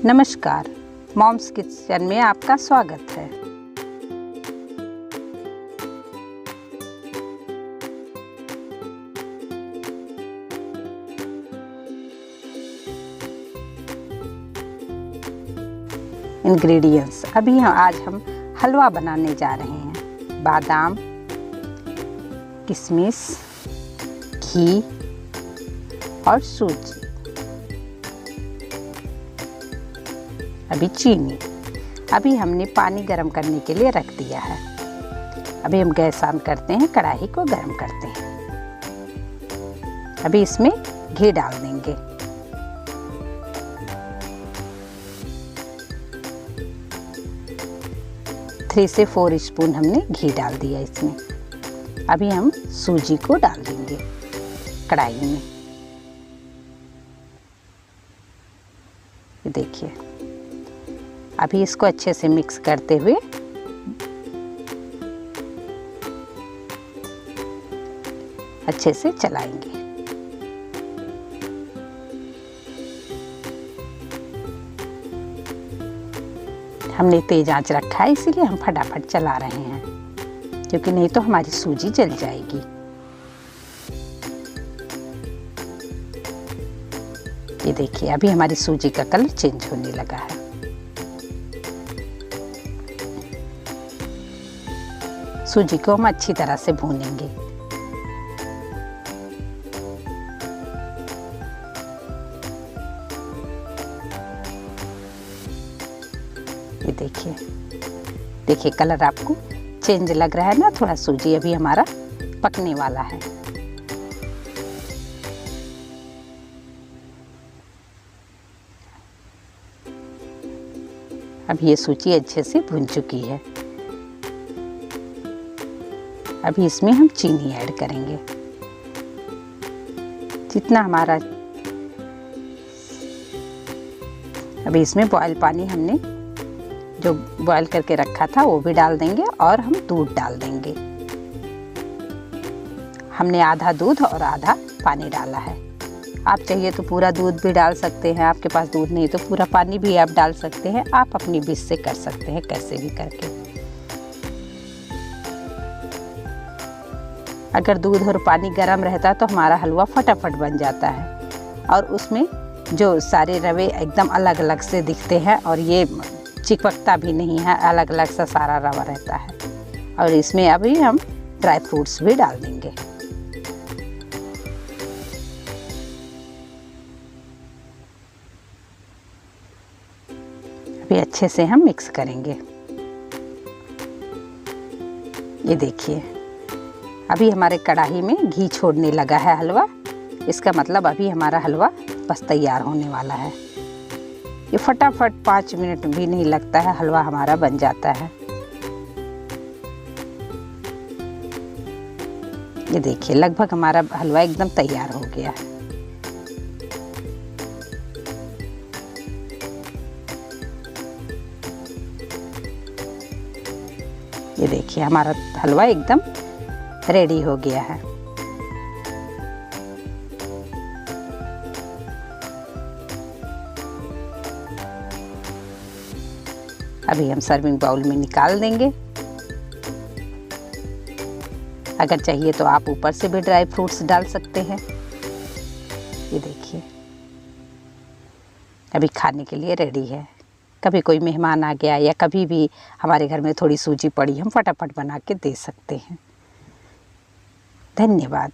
नमस्कार, moms kitchen में आपका स्वागत है। इंग्रेडिएंट्स आज हम हलवा बनाने जा रहे हैं। बादाम, किशमिश, घी और सूजी, अभी चीनी। अभी हमने पानी गर्म करने के लिए रख दिया है। अभी हम गैस ऑन करते हैं, कढ़ाई को गर्म करते हैं। अभी इसमें घी डाल देंगे। थ्री से 4 स्पून हमने घी डाल दिया इसमें। अभी हम सूजी को डाल देंगे कढ़ाई में। ये देखिए, अभी इसको अच्छे से मिक्स करते हुए अच्छे से चलाएंगे। हमने तेज आंच रखा है, इसीलिए हम फटाफट चला रहे हैं, क्योंकि नहीं तो हमारी सूजी जल जाएगी। ये देखिए, अभी हमारी सूजी का कलर चेंज होने लगा है। सूजी को हम अच्छी तरह से भूनेंगे। ये देखिए कलर आपको चेंज लग रहा है ना थोड़ा। सूजी अभी हमारा पकने वाला है। अब ये सूजी अच्छे से भून चुकी है। अभी इसमें हम चीनी ऐड करेंगे। जितना हमारा, अभी इसमें बॉयल पानी हमने जो बॉयल करके रखा था वो भी डाल देंगे, और हम दूध डाल देंगे। हमने आधा दूध और आधा पानी डाला है। आप चाहिए तो पूरा दूध भी डाल सकते हैं, आपके पास दूध नहीं तो पूरा पानी भी आप डाल सकते हैं। आप अपनी विश से कर सकते हैं, कैसे भी करके। अगर दूध और पानी गर्म रहता है तो हमारा हलवा फटाफट बन जाता है, और उसमें जो सारे रवे एकदम अलग अलग से दिखते हैं, और ये चिपकता भी नहीं है, अलग अलग सा सारा रवा रहता है। और इसमें अभी हम ड्राई फ्रूट्स भी डाल देंगे। अभी अच्छे से हम मिक्स करेंगे। ये देखिए, अभी हमारे कढ़ाई में घी छोड़ने लगा है हलवा। इसका मतलब अभी हमारा हलवा बस तैयार होने वाला है। ये फटाफट 5 मिनट भी नहीं लगता है, हलवा हमारा बन जाता है। ये देखिए, लगभग हमारा हलवा एकदम तैयार हो गया है। ये देखिए, हमारा हलवा एकदम रेडी हो गया है। अभी हम सर्विंग बाउल में निकाल देंगे। अगर चाहिए तो आप ऊपर से भी ड्राई फ्रूट्स डाल सकते हैं। ये देखिए, अभी खाने के लिए रेडी है। कभी कोई मेहमान आ गया या कभी भी हमारे घर में थोड़ी सूजी पड़ी, हम फटाफट बना के दे सकते हैं। धन्यवाद।